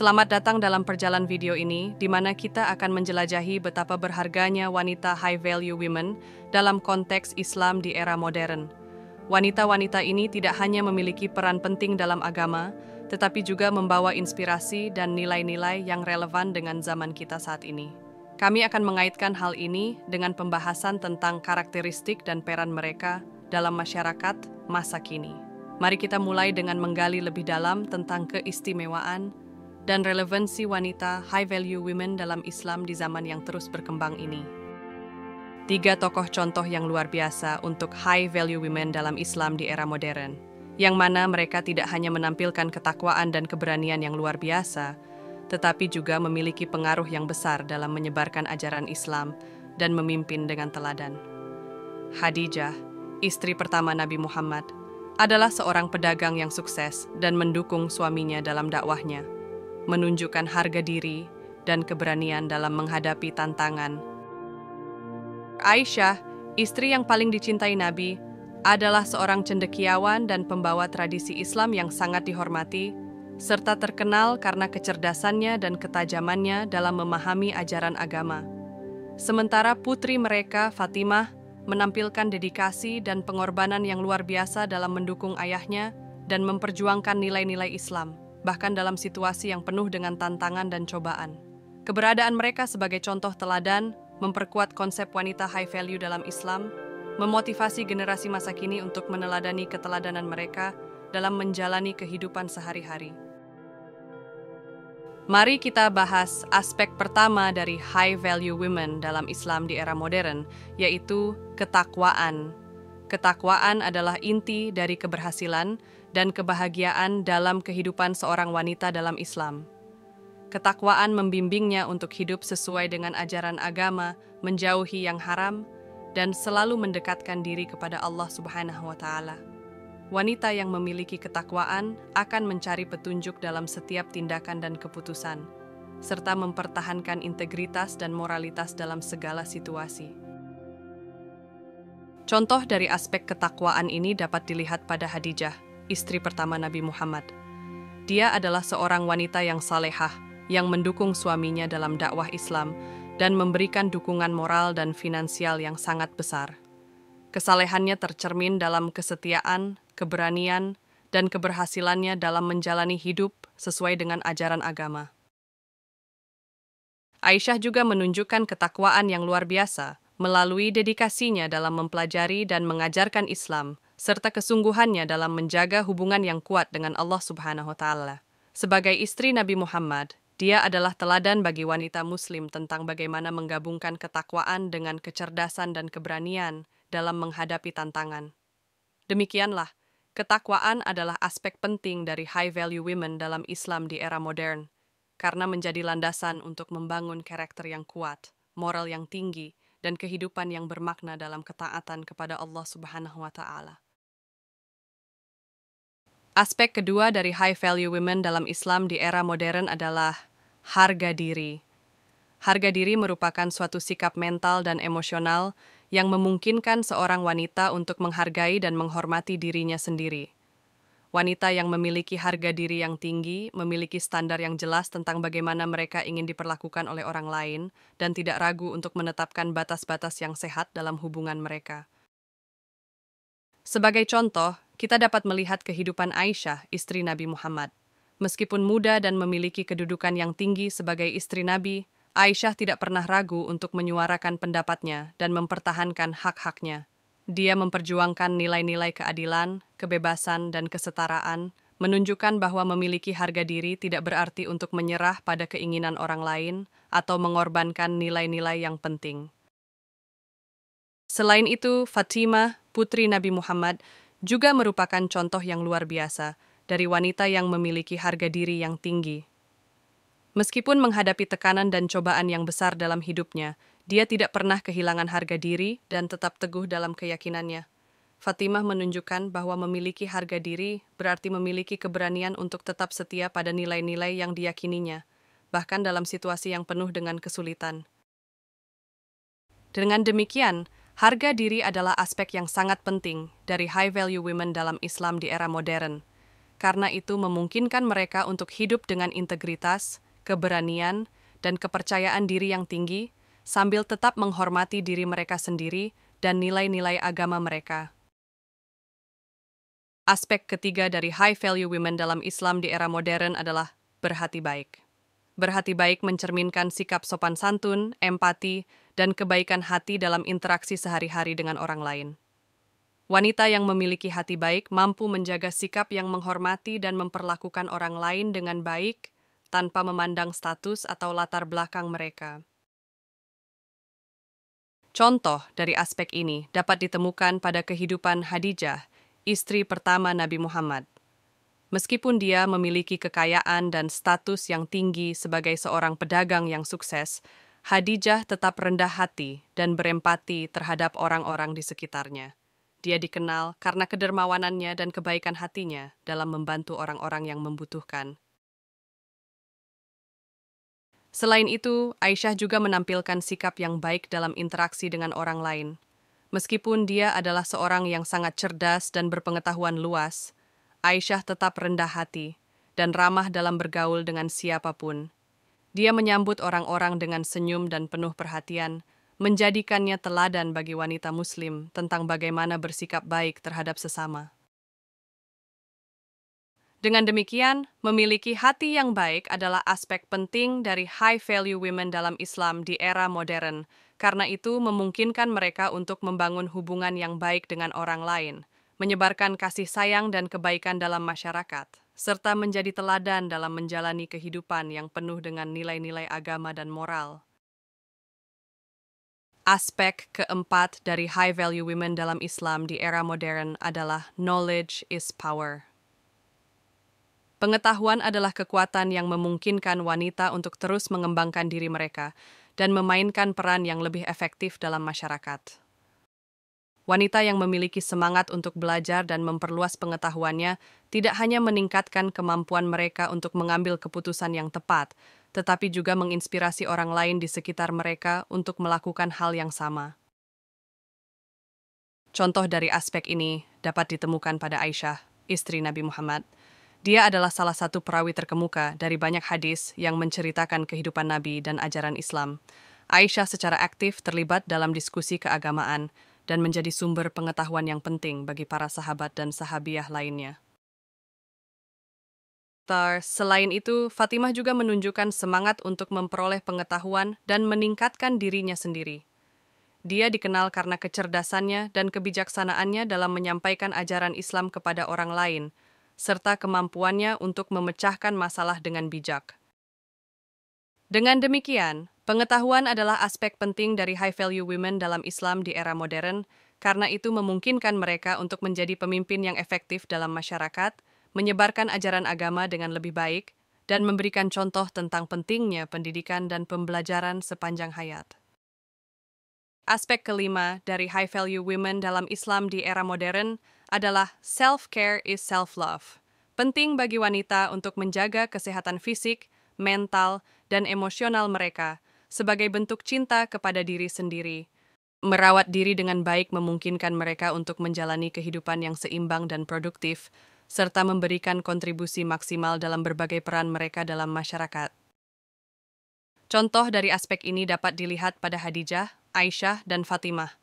Selamat datang dalam perjalanan video ini, di mana kita akan menjelajahi betapa berharganya wanita high-value women dalam konteks Islam di era modern. Wanita-wanita ini tidak hanya memiliki peran penting dalam agama, tetapi juga membawa inspirasi dan nilai-nilai yang relevan dengan zaman kita saat ini. Kami akan mengaitkan hal ini dengan pembahasan tentang karakteristik dan peran mereka dalam masyarakat masa kini. Mari kita mulai dengan menggali lebih dalam tentang keistimewaan dan relevansi wanita high-value women dalam Islam di zaman yang terus berkembang ini. 3 tokoh contoh yang luar biasa untuk high-value women dalam Islam di era modern, yang mana mereka tidak hanya menampilkan ketakwaan dan keberanian yang luar biasa, tetapi juga memiliki pengaruh yang besar dalam menyebarkan ajaran Islam dan memimpin dengan teladan. Khadijah, istri pertama Nabi Muhammad, adalah seorang pedagang yang sukses dan mendukung suaminya dalam dakwahnya, menunjukkan harga diri dan keberanian dalam menghadapi tantangan. Aisyah, istri yang paling dicintai Nabi, adalah seorang cendekiawan dan pembawa tradisi Islam yang sangat dihormati, serta terkenal karena kecerdasannya dan ketajamannya dalam memahami ajaran agama. Sementara putri mereka, Fatimah, menampilkan dedikasi dan pengorbanan yang luar biasa dalam mendukung ayahnya dan memperjuangkan nilai-nilai Islam, bahkan dalam situasi yang penuh dengan tantangan dan cobaan. Keberadaan mereka sebagai contoh teladan memperkuat konsep wanita high value dalam Islam, memotivasi generasi masa kini untuk meneladani keteladanan mereka dalam menjalani kehidupan sehari-hari. Mari kita bahas aspek pertama dari high value women dalam Islam di era modern, yaitu ketakwaan. Ketakwaan adalah inti dari keberhasilan dan kebahagiaan dalam kehidupan seorang wanita dalam Islam. Ketakwaan membimbingnya untuk hidup sesuai dengan ajaran agama, menjauhi yang haram, dan selalu mendekatkan diri kepada Allah Subhanahu wa Ta'ala. Wanita yang memiliki ketakwaan akan mencari petunjuk dalam setiap tindakan dan keputusan, serta mempertahankan integritas dan moralitas dalam segala situasi. Contoh dari aspek ketakwaan ini dapat dilihat pada Khadijah, istri pertama Nabi Muhammad. Dia adalah seorang wanita yang salehah, yang mendukung suaminya dalam dakwah Islam dan memberikan dukungan moral dan finansial yang sangat besar. Kesalehannya tercermin dalam kesetiaan, keberanian, dan keberhasilannya dalam menjalani hidup sesuai dengan ajaran agama. Aisyah juga menunjukkan ketakwaan yang luar biasa melalui dedikasinya dalam mempelajari dan mengajarkan Islam, serta kesungguhannya dalam menjaga hubungan yang kuat dengan Allah Subhanahu wa Ta'ala. Sebagai istri Nabi Muhammad, dia adalah teladan bagi wanita Muslim tentang bagaimana menggabungkan ketakwaan dengan kecerdasan dan keberanian dalam menghadapi tantangan. Demikianlah, ketakwaan adalah aspek penting dari high-value women dalam Islam di era modern, karena menjadi landasan untuk membangun karakter yang kuat, moral yang tinggi, dan kehidupan yang bermakna dalam ketaatan kepada Allah Subhanahu wa Ta'ala. Aspek kedua dari high-value women dalam Islam di era modern adalah harga diri. Harga diri merupakan suatu sikap mental dan emosional yang memungkinkan seorang wanita untuk menghargai dan menghormati dirinya sendiri. Wanita yang memiliki harga diri yang tinggi memiliki standar yang jelas tentang bagaimana mereka ingin diperlakukan oleh orang lain dan tidak ragu untuk menetapkan batas-batas yang sehat dalam hubungan mereka. Sebagai contoh, kita dapat melihat kehidupan Aisyah, istri Nabi Muhammad. Meskipun muda dan memiliki kedudukan yang tinggi sebagai istri Nabi, Aisyah tidak pernah ragu untuk menyuarakan pendapatnya dan mempertahankan hak-haknya. Dia memperjuangkan nilai-nilai keadilan, kebebasan, dan kesetaraan, menunjukkan bahwa memiliki harga diri tidak berarti untuk menyerah pada keinginan orang lain atau mengorbankan nilai-nilai yang penting. Selain itu, Fatimah, putri Nabi Muhammad, juga merupakan contoh yang luar biasa dari wanita yang memiliki harga diri yang tinggi. Meskipun menghadapi tekanan dan cobaan yang besar dalam hidupnya, dia tidak pernah kehilangan harga diri dan tetap teguh dalam keyakinannya. Fatimah menunjukkan bahwa memiliki harga diri berarti memiliki keberanian untuk tetap setia pada nilai-nilai yang diyakininya, bahkan dalam situasi yang penuh dengan kesulitan. Dengan demikian, harga diri adalah aspek yang sangat penting dari high-value women dalam Islam di era modern. karena itu memungkinkan mereka untuk hidup dengan integritas, keberanian, dan kepercayaan diri yang tinggi, sambil tetap menghormati diri mereka sendiri dan nilai-nilai agama mereka. Aspek ketiga dari high-value women dalam Islam di era modern adalah berhati baik. Berhati baik mencerminkan sikap sopan santun, empati, dan kebaikan hati dalam interaksi sehari-hari dengan orang lain. Wanita yang memiliki hati baik mampu menjaga sikap yang menghormati dan memperlakukan orang lain dengan baik tanpa memandang status atau latar belakang mereka. Contoh dari aspek ini dapat ditemukan pada kehidupan Khadijah, istri pertama Nabi Muhammad. Meskipun dia memiliki kekayaan dan status yang tinggi sebagai seorang pedagang yang sukses, Khadijah tetap rendah hati dan berempati terhadap orang-orang di sekitarnya. Dia dikenal karena kedermawanannya dan kebaikan hatinya dalam membantu orang-orang yang membutuhkan. Selain itu, Aisyah juga menampilkan sikap yang baik dalam interaksi dengan orang lain. Meskipun dia adalah seorang yang sangat cerdas dan berpengetahuan luas, Aisyah tetap rendah hati dan ramah dalam bergaul dengan siapapun. Dia menyambut orang-orang dengan senyum dan penuh perhatian, menjadikannya teladan bagi wanita Muslim tentang bagaimana bersikap baik terhadap sesama. Dengan demikian, memiliki hati yang baik adalah aspek penting dari high-value women dalam Islam di era modern, karena itu memungkinkan mereka untuk membangun hubungan yang baik dengan orang lain, menyebarkan kasih sayang dan kebaikan dalam masyarakat, serta menjadi teladan dalam menjalani kehidupan yang penuh dengan nilai-nilai agama dan moral. Aspek keempat dari high-value women dalam Islam di era modern adalah knowledge is power. Pengetahuan adalah kekuatan yang memungkinkan wanita untuk terus mengembangkan diri mereka dan memainkan peran yang lebih efektif dalam masyarakat. Wanita yang memiliki semangat untuk belajar dan memperluas pengetahuannya tidak hanya meningkatkan kemampuan mereka untuk mengambil keputusan yang tepat, tetapi juga menginspirasi orang lain di sekitar mereka untuk melakukan hal yang sama. Contoh dari aspek ini dapat ditemukan pada Aisyah, istri Nabi Muhammad. Dia adalah salah satu perawi terkemuka dari banyak hadis yang menceritakan kehidupan Nabi dan ajaran Islam. Aisyah secara aktif terlibat dalam diskusi keagamaan dan menjadi sumber pengetahuan yang penting bagi para sahabat dan sahabiah lainnya. Selain itu, Fatimah juga menunjukkan semangat untuk memperoleh pengetahuan dan meningkatkan dirinya sendiri. Dia dikenal karena kecerdasannya dan kebijaksanaannya dalam menyampaikan ajaran Islam kepada orang lain, serta kemampuannya untuk memecahkan masalah dengan bijak. Dengan demikian, pengetahuan adalah aspek penting dari high-value women dalam Islam di era modern, karena itu memungkinkan mereka untuk menjadi pemimpin yang efektif dalam masyarakat, menyebarkan ajaran agama dengan lebih baik, dan memberikan contoh tentang pentingnya pendidikan dan pembelajaran sepanjang hayat. Aspek kelima dari high-value women dalam Islam di era modern adalah self-care is self-love. Penting bagi wanita untuk menjaga kesehatan fisik, mental, dan emosional mereka sebagai bentuk cinta kepada diri sendiri. Merawat diri dengan baik memungkinkan mereka untuk menjalani kehidupan yang seimbang dan produktif, serta memberikan kontribusi maksimal dalam berbagai peran mereka dalam masyarakat. Contoh dari aspek ini dapat dilihat pada Khadijah, Aisyah, dan Fatimah.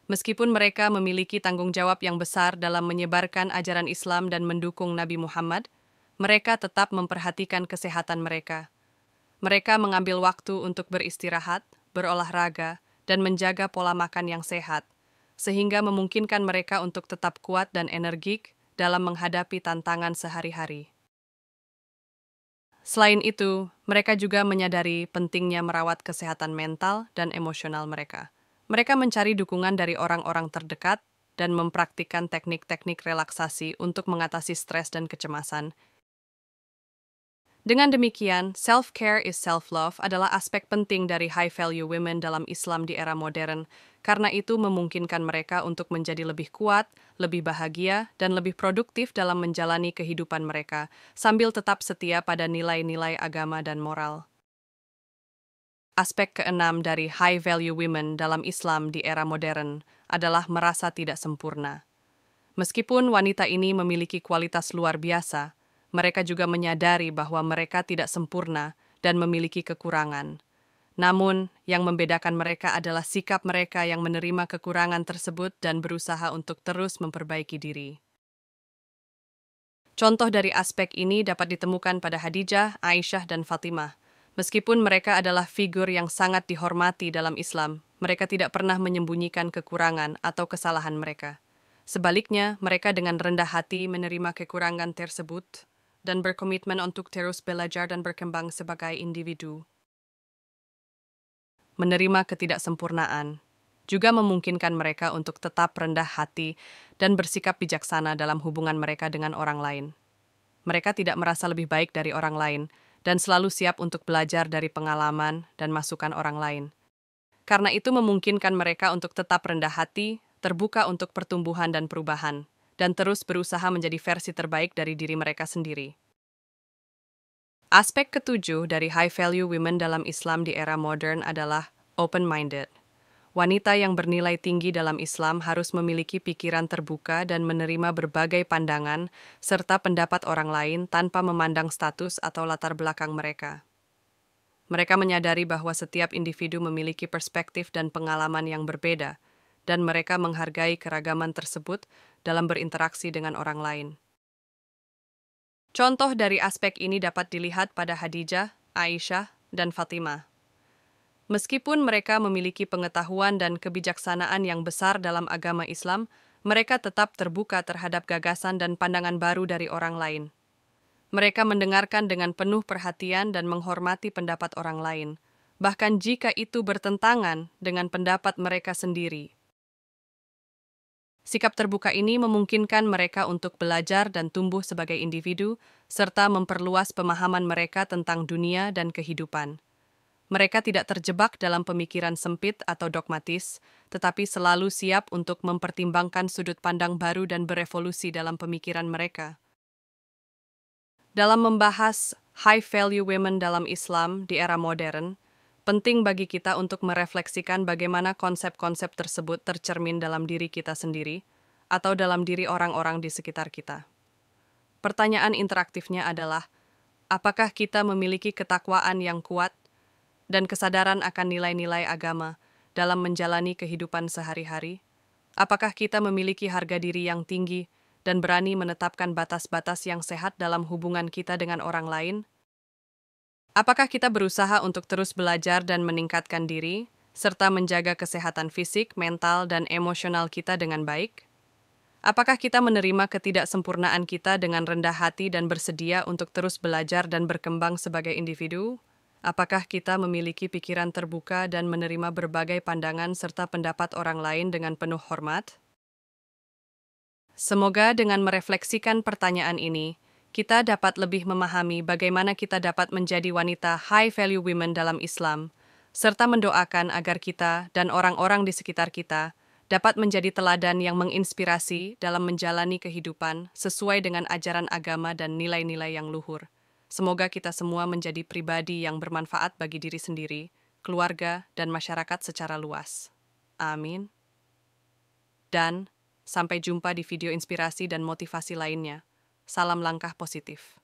Meskipun mereka memiliki tanggung jawab yang besar dalam menyebarkan ajaran Islam dan mendukung Nabi Muhammad, mereka tetap memperhatikan kesehatan mereka. Mereka mengambil waktu untuk beristirahat, berolahraga, dan menjaga pola makan yang sehat, sehingga memungkinkan mereka untuk tetap kuat dan energik dalam menghadapi tantangan sehari-hari. Selain itu, mereka juga menyadari pentingnya merawat kesehatan mental dan emosional mereka. Mereka mencari dukungan dari orang-orang terdekat dan mempraktikkan teknik-teknik relaksasi untuk mengatasi stres dan kecemasan. Dengan demikian, self-care is self-love adalah aspek penting dari high-value women dalam Islam di era modern, karena itu memungkinkan mereka untuk menjadi lebih kuat, lebih bahagia, dan lebih produktif dalam menjalani kehidupan mereka, sambil tetap setia pada nilai-nilai agama dan moral. Aspek keenam dari high-value women dalam Islam di era modern adalah merasa tidak sempurna. Meskipun wanita ini memiliki kualitas luar biasa, mereka juga menyadari bahwa mereka tidak sempurna dan memiliki kekurangan. Namun, yang membedakan mereka adalah sikap mereka yang menerima kekurangan tersebut dan berusaha untuk terus memperbaiki diri. Contoh dari aspek ini dapat ditemukan pada Khadijah, Aisyah, dan Fatimah. Meskipun mereka adalah figur yang sangat dihormati dalam Islam, mereka tidak pernah menyembunyikan kekurangan atau kesalahan mereka. Sebaliknya, mereka dengan rendah hati menerima kekurangan tersebut dan berkomitmen untuk terus belajar dan berkembang sebagai individu. Menerima ketidaksempurnaan juga memungkinkan mereka untuk tetap rendah hati dan bersikap bijaksana dalam hubungan mereka dengan orang lain. Mereka tidak merasa lebih baik dari orang lain dan selalu siap untuk belajar dari pengalaman dan masukan orang lain. Karena itu memungkinkan mereka untuk tetap rendah hati, terbuka untuk pertumbuhan dan perubahan, dan terus berusaha menjadi versi terbaik dari diri mereka sendiri. Aspek ketujuh dari high value women dalam Islam di era modern adalah open-minded. Wanita yang bernilai tinggi dalam Islam harus memiliki pikiran terbuka dan menerima berbagai pandangan serta pendapat orang lain tanpa memandang status atau latar belakang mereka. Mereka menyadari bahwa setiap individu memiliki perspektif dan pengalaman yang berbeda, dan mereka menghargai keragaman tersebut dalam berinteraksi dengan orang lain. Contoh dari aspek ini dapat dilihat pada Khadijah, Aisyah, dan Fatimah. Meskipun mereka memiliki pengetahuan dan kebijaksanaan yang besar dalam agama Islam, mereka tetap terbuka terhadap gagasan dan pandangan baru dari orang lain. Mereka mendengarkan dengan penuh perhatian dan menghormati pendapat orang lain, bahkan jika itu bertentangan dengan pendapat mereka sendiri. Sikap terbuka ini memungkinkan mereka untuk belajar dan tumbuh sebagai individu, serta memperluas pemahaman mereka tentang dunia dan kehidupan. Mereka tidak terjebak dalam pemikiran sempit atau dogmatis, tetapi selalu siap untuk mempertimbangkan sudut pandang baru dan berevolusi dalam pemikiran mereka. Dalam membahas high value women dalam Islam di era modern, penting bagi kita untuk merefleksikan bagaimana konsep-konsep tersebut tercermin dalam diri kita sendiri atau dalam diri orang-orang di sekitar kita. Pertanyaan interaktifnya adalah, apakah kita memiliki ketakwaan yang kuat dan kesadaran akan nilai-nilai agama dalam menjalani kehidupan sehari-hari? Apakah kita memiliki harga diri yang tinggi dan berani menetapkan batas-batas yang sehat dalam hubungan kita dengan orang lain? Apakah kita berusaha untuk terus belajar dan meningkatkan diri, serta menjaga kesehatan fisik, mental, dan emosional kita dengan baik? Apakah kita menerima ketidaksempurnaan kita dengan rendah hati dan bersedia untuk terus belajar dan berkembang sebagai individu? Apakah kita memiliki pikiran terbuka dan menerima berbagai pandangan serta pendapat orang lain dengan penuh hormat? Semoga dengan merefleksikan pertanyaan ini, kita dapat lebih memahami bagaimana kita dapat menjadi wanita high value women dalam Islam, serta mendoakan agar kita dan orang-orang di sekitar kita dapat menjadi teladan yang menginspirasi dalam menjalani kehidupan sesuai dengan ajaran agama dan nilai-nilai yang luhur. Semoga kita semua menjadi pribadi yang bermanfaat bagi diri sendiri, keluarga, dan masyarakat secara luas. Amin. Dan sampai jumpa di video inspirasi dan motivasi lainnya. Salam langkah positif.